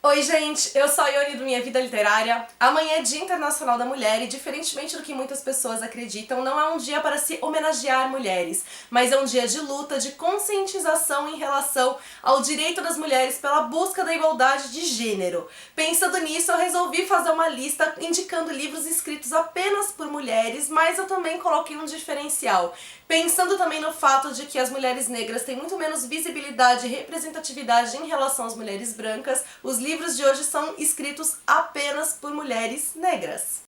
Oi gente, eu sou a Ione do Minha Vida Literária. Amanhã é Dia Internacional da Mulher e, diferentemente do que muitas pessoas acreditam, não é um dia para se homenagear mulheres, mas é um dia de luta, de conscientização em relação ao direito das mulheres pela busca da igualdade de gênero. Pensando nisso, eu resolvi fazer uma lista indicando livros escritos apenas por mulheres, mas eu também coloquei um diferencial. Pensando também no fato de que as mulheres negras têm muito menos visibilidade e representatividade em relação às mulheres brancas, os livros de hoje são escritos apenas por mulheres negras.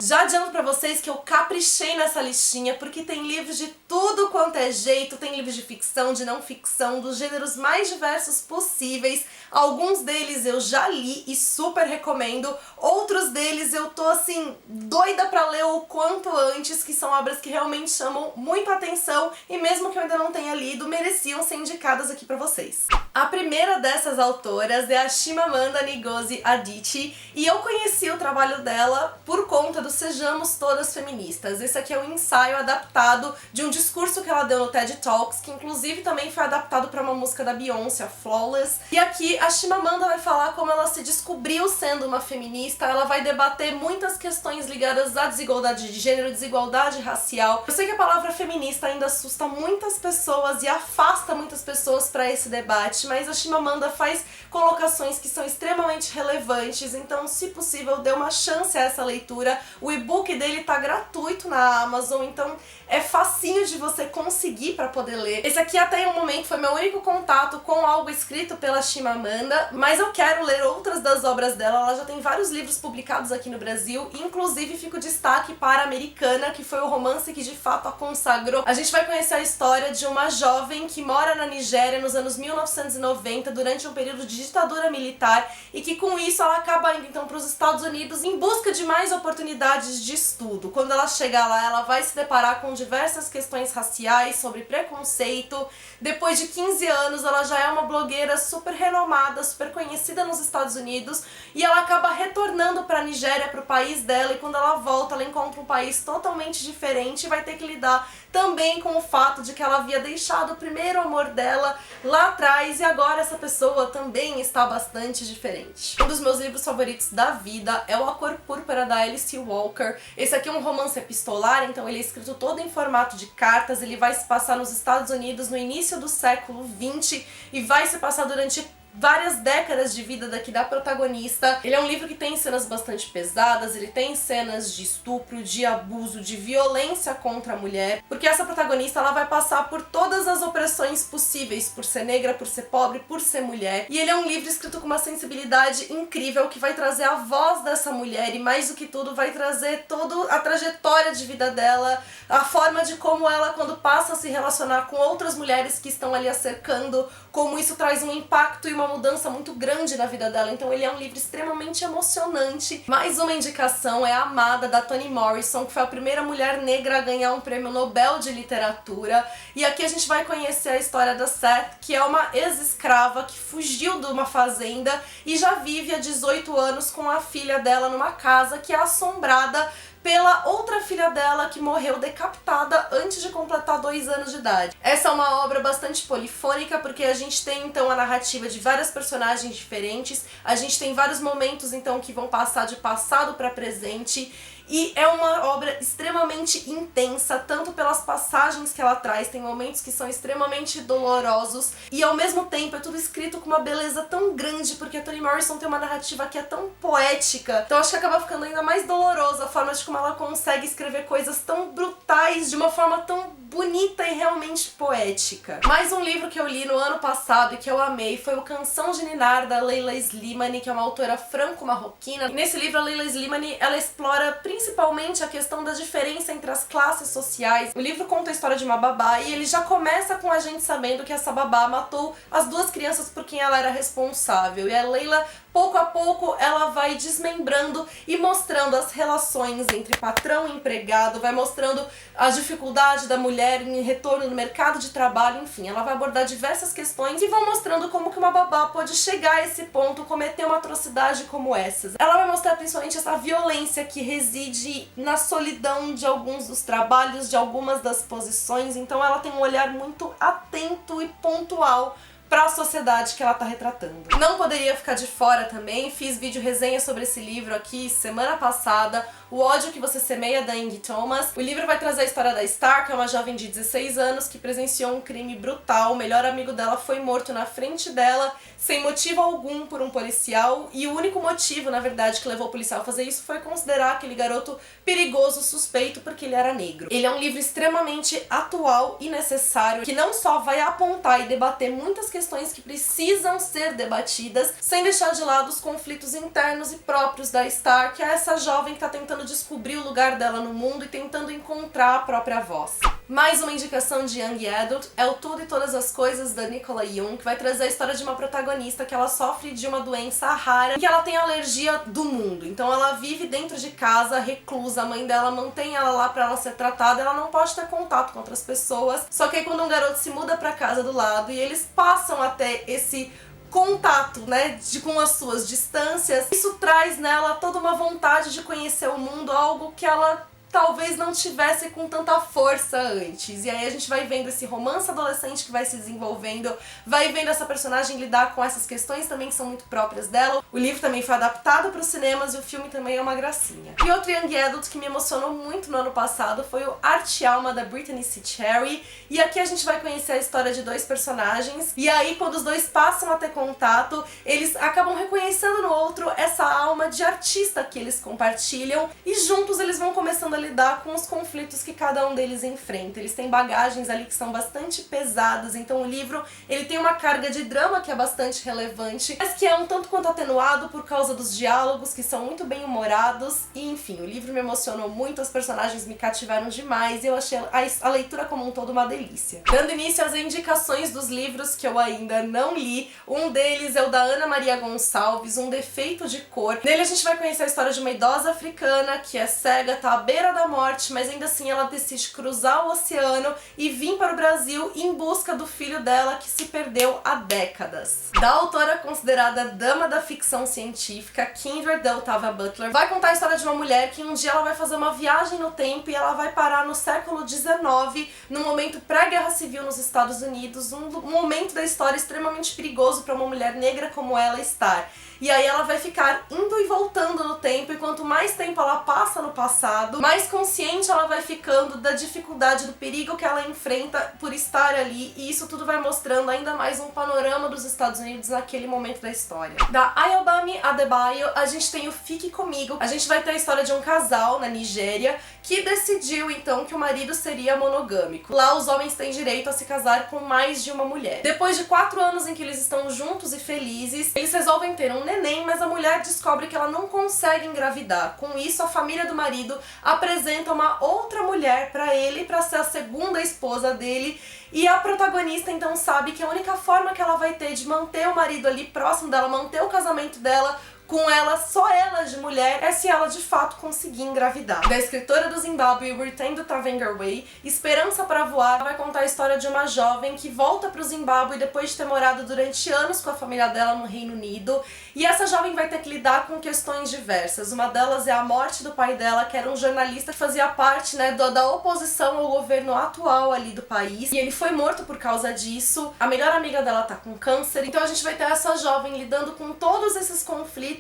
Já adianto pra vocês que eu caprichei nessa listinha porque tem livros de tudo quanto é jeito, tem livros de ficção, de não ficção, dos gêneros mais diversos possíveis. Alguns deles eu já li e super recomendo, outros deles eu tô assim, doida pra ler o quanto antes, que são obras que realmente chamam muita atenção e mesmo que eu ainda não tenha lido, mereciam ser indicadas aqui pra vocês. A primeira dessas autoras é a Chimamanda Ngozi Adichie e eu conheci o trabalho dela por conta do Sejamos Todas Feministas. Esse aqui é um ensaio adaptado de um discurso que ela deu no TED Talks, que inclusive também foi adaptado para uma música da Beyoncé, Flawless. E aqui a Chimamanda vai falar como ela se descobriu sendo uma feminista, ela vai debater muitas questões ligadas à desigualdade de gênero, desigualdade racial. Eu sei que a palavra feminista ainda assusta muitas pessoas e afasta muitas pessoas para esse debate, mas a Chimamanda faz colocações que são extremamente relevantes, então se possível dê uma chance a essa leitura. O e-book dele tá gratuito na Amazon, então é facinho de você conseguir para poder ler. Esse aqui até o momento foi meu único contato com algo escrito pela Chimamanda, mas eu quero ler outras das obras dela. Ela já tem vários livros publicados aqui no Brasil, inclusive fica o destaque para Americana, que foi o romance que de fato a consagrou. A gente vai conhecer a história de uma jovem que mora na Nigéria nos anos 1990, durante um período de ditadura militar, e que com isso ela acaba indo então para os Estados Unidos em busca de mais oportunidades de estudo. Quando ela chegar lá, ela vai se deparar com diversas questões raciais, sobre preconceito. Depois de 15 anos, ela já é uma blogueira super renomada, super conhecida nos Estados Unidos, e ela acaba retornando para a Nigéria, para o país dela, e quando ela volta, ela encontra um país totalmente diferente e vai ter que lidar também com o fato de que ela havia deixado o primeiro amor dela lá atrás e agora essa pessoa também está bastante diferente. Um dos meus livros favoritos da vida é o A Cor Púrpura, da Alice Walker. Esse aqui é um romance epistolar, então ele é escrito todo em formato de cartas, ele vai se passar nos Estados Unidos no início do século XX e vai se passar durante várias décadas de vida daqui da protagonista. Ele é um livro que tem cenas bastante pesadas, ele tem cenas de estupro, de abuso, de violência contra a mulher, porque essa protagonista ela vai passar por todas as opressões possíveis, por ser negra, por ser pobre, por ser mulher. E ele é um livro escrito com uma sensibilidade incrível que vai trazer a voz dessa mulher e, mais do que tudo, vai trazer toda a trajetória de vida dela, a forma de como ela, quando passa a se relacionar com outras mulheres que estão ali a cercando, como isso traz um impacto e uma mudança muito grande na vida dela. Então ele é um livro extremamente emocionante. Mais uma indicação é A Amada, da Toni Morrison, que foi a primeira mulher negra a ganhar um prêmio Nobel de literatura. E aqui a gente vai conhecer a história da Seth, que é uma ex-escrava que fugiu de uma fazenda e já vive há 18 anos com a filha dela numa casa que é assombrada pela outra filha dela que morreu decapitada antes de completar 2 anos de idade. Essa é uma obra bastante polifônica porque a gente tem então a narrativa de várias personagens diferentes, a gente tem vários momentos então que vão passar de passado para presente. E é uma obra extremamente intensa, tanto pelas passagens que ela traz, tem momentos que são extremamente dolorosos, e ao mesmo tempo é tudo escrito com uma beleza tão grande, porque a Toni Morrison tem uma narrativa que é tão poética, então acho que acaba ficando ainda mais dolorosa a forma de como ela consegue escrever coisas tão brutais, de uma forma tão bonita e realmente poética. Mais um livro que eu li no ano passado e que eu amei foi o Canção de Ninar, da Leila Slimani, que é uma autora franco-marroquina. E nesse livro a Leila Slimani, ela explora principalmente a questão da diferença entre as classes sociais. O livro conta a história de uma babá e ele já começa com a gente sabendo que essa babá matou as 2 crianças por quem ela era responsável. E a Leila pouco a pouco ela vai desmembrando e mostrando as relações entre patrão e empregado, vai mostrando a dificuldade da mulher em retorno no mercado de trabalho, enfim, ela vai abordar diversas questões e vai mostrando como que uma babá pode chegar a esse ponto, cometer uma atrocidade como essas. Ela vai mostrar principalmente essa violência que reside na solidão de alguns dos trabalhos, de algumas das posições, então ela tem um olhar muito atento e pontual para a sociedade que ela tá retratando. Não poderia ficar de fora também, fiz vídeo resenha sobre esse livro aqui semana passada, O Ódio que Você Semeia, da Angie Thomas. O livro vai trazer a história da Star, que é uma jovem de 16 anos que presenciou um crime brutal. O melhor amigo dela foi morto na frente dela, sem motivo algum, por um policial, e o único motivo, na verdade, que levou o policial a fazer isso foi considerar aquele garoto perigoso, suspeito, porque ele era negro. Ele é um livro extremamente atual e necessário, que não só vai apontar e debater muitas questões que precisam ser debatidas, sem deixar de lado os conflitos internos e próprios da Star, que é essa jovem que tá tentando descobrir o lugar dela no mundo e tentando encontrar a própria voz. Mais uma indicação de Young Adult é o Tudo e Todas as Coisas, da Nicola Yoon, que vai trazer a história de uma protagonista que ela sofre de uma doença rara e que ela tem alergia do mundo. Então ela vive dentro de casa, reclusa, a mãe dela mantém ela lá pra ela ser tratada, ela não pode ter contato com outras pessoas. Só que aí quando um garoto se muda pra casa do lado e eles passam até esse contato, né, com as suas distâncias, isso traz nela toda uma vontade de conhecer o mundo, algo que ela talvez não tivesse com tanta força antes. E aí a gente vai vendo esse romance adolescente que vai se desenvolvendo, vai vendo essa personagem lidar com essas questões também que são muito próprias dela. O livro também foi adaptado para os cinemas e o filme também é uma gracinha. E outro Young Adult que me emocionou muito no ano passado foi o Arte e Alma, da Brittany C. Cherry. E aqui a gente vai conhecer a história de dois personagens, e aí quando os dois passam a ter contato, eles acabam reconhecendo no outro essa alma de artista que eles compartilham, e juntos eles vão começando a lidar com os conflitos que cada um deles enfrenta. Eles têm bagagens ali que são bastante pesadas, então o livro ele tem uma carga de drama que é bastante relevante, mas que é um tanto quanto atenuado por causa dos diálogos que são muito bem humorados, e enfim, o livro me emocionou muito, os personagens me cativaram demais e eu achei a leitura como um todo uma delícia. Dando início às indicações dos livros que eu ainda não li, um deles é o da Ana Maria Gonçalves, Um Defeito de Cor. Nele a gente vai conhecer a história de uma idosa africana que é cega, tá à beira da morte, mas ainda assim ela decide cruzar o oceano e vir para o Brasil em busca do filho dela que se perdeu há décadas. Da autora considerada dama da ficção científica, Kindred da Octavia Butler, vai contar a história de uma mulher que um dia ela vai fazer uma viagem no tempo e ela vai parar no século XIX, no momento pré-guerra civil nos Estados Unidos, um momento da história extremamente perigoso para uma mulher negra como ela estar. E aí ela vai ficar indo e voltando no tempo, e quanto mais tempo ela passa no passado, mais consciente ela vai ficando da dificuldade, do perigo que ela enfrenta por estar ali, e isso tudo vai mostrando ainda mais um panorama dos Estados Unidos naquele momento da história. Da Ayobami Adebayo, a gente tem o Fique Comigo. A gente vai ter a história de um casal na Nigéria que decidiu então que o marido seria monogâmico. Lá os homens têm direito a se casar com mais de uma mulher. Depois de 4 anos em que eles estão juntos e felizes, eles resolvem ter um neném, mas a mulher descobre que ela não consegue engravidar. Com isso, a família do marido apresenta uma outra mulher pra ele, pra ser a segunda esposa dele, e a protagonista então sabe que a única forma que ela vai ter de manter o marido ali próximo dela, manter o casamento dela com ela, só ela de mulher, é se ela de fato conseguir engravidar. Da escritora do Zimbábue, Rutendo Tavengarway, Esperança para Voar, vai contar a história de uma jovem que volta para o Zimbábue depois de ter morado durante anos com a família dela no Reino Unido, e essa jovem vai ter que lidar com questões diversas. Uma delas é a morte do pai dela, que era um jornalista que fazia parte, né, da oposição ao governo atual ali do país, e ele foi morto por causa disso. A melhor amiga dela tá com câncer, então a gente vai ter essa jovem lidando com todos esses conflitos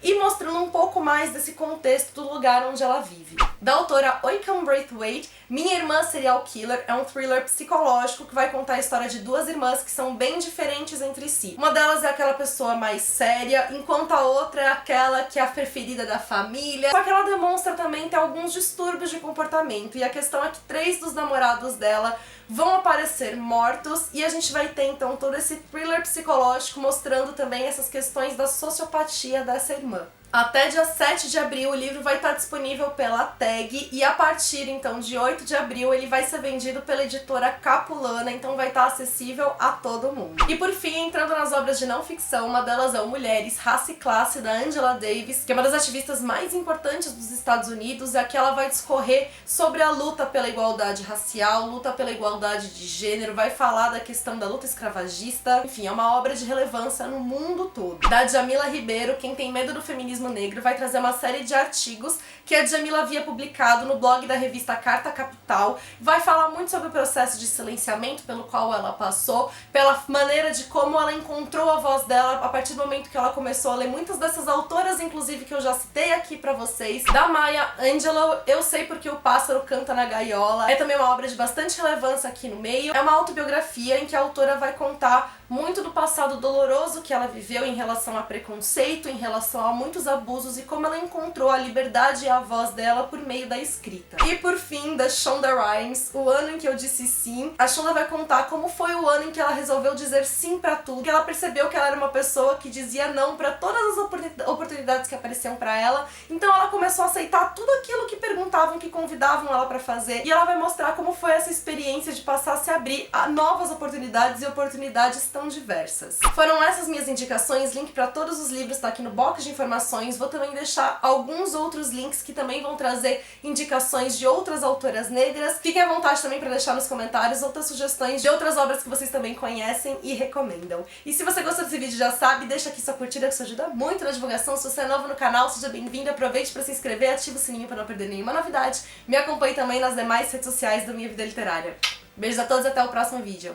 e mostrando um pouco mais desse contexto do lugar onde ela vive. Da autora Oikam Braithwaite, Minha Irmã Serial Killer é um thriller psicológico que vai contar a história de duas irmãs que são bem diferentes entre si. Uma delas é aquela pessoa mais séria, enquanto a outra é aquela que é a preferida da família, só que ela demonstra também ter alguns distúrbios de comportamento, e a questão é que 3 dos namorados dela vão aparecer mortos, e a gente vai ter então todo esse thriller psicológico mostrando também essas questões da sociopatia dessa irmã. Até dia 7 de abril o livro vai estar disponível pela Tag e a partir então de 8 de abril ele vai ser vendido pela editora Capulana, então vai estar acessível a todo mundo. E por fim, entrando nas obras de não ficção, uma delas é o Mulheres, Raça e Classe, da Angela Davis, que é uma das ativistas mais importantes dos Estados Unidos, e aqui ela vai discorrer sobre a luta pela igualdade racial, luta pela igualdade de gênero, vai falar da questão da luta escravagista, enfim, é uma obra de relevância no mundo todo. Da Djamila Ribeiro, Quem Tem Medo do Feminismo Negro, vai trazer uma série de artigos que a Djamila havia publicado no blog da revista Carta Capital. Vai falar muito sobre o processo de silenciamento pelo qual ela passou, pela maneira de como ela encontrou a voz dela a partir do momento que ela começou a ler muitas dessas autoras, inclusive que eu já citei aqui pra vocês. Da Maya Angelou, Eu Sei Porque o Pássaro Canta na Gaiola. É também uma obra de bastante relevância aqui no meio. É uma autobiografia em que a autora vai contar muito do passado doloroso que ela viveu em relação a preconceito, em relação a muitos abusos e como ela encontrou a liberdade e a voz dela por meio da escrita. E por fim, da Shonda Rhimes, O Ano em que Eu Disse Sim. A Shonda vai contar como foi o ano em que ela resolveu dizer sim pra tudo, que ela percebeu que ela era uma pessoa que dizia não pra todas as oportunidades que apareciam pra ela, então ela começou a aceitar tudo aquilo que perguntavam, que convidavam ela pra fazer, e ela vai mostrar como foi essa experiência de passar a se abrir a novas oportunidades e oportunidades tão diversas. Foram essas minhas indicações, link pra todos os livros tá aqui no box de informações, vou também deixar alguns outros links que também vão trazer indicações de outras autoras negras. Fiquem à vontade também pra deixar nos comentários outras sugestões de outras obras que vocês também conhecem e recomendam. E se você gostou desse vídeo já sabe, deixa aqui sua curtida que isso ajuda muito na divulgação. Se você é novo no canal, seja bem-vindo, aproveite pra se inscrever, ativa o sininho pra não perder nenhuma novidade. Me acompanhe também nas demais redes sociais do Minha Vida Literária. Beijos a todos e até o próximo vídeo.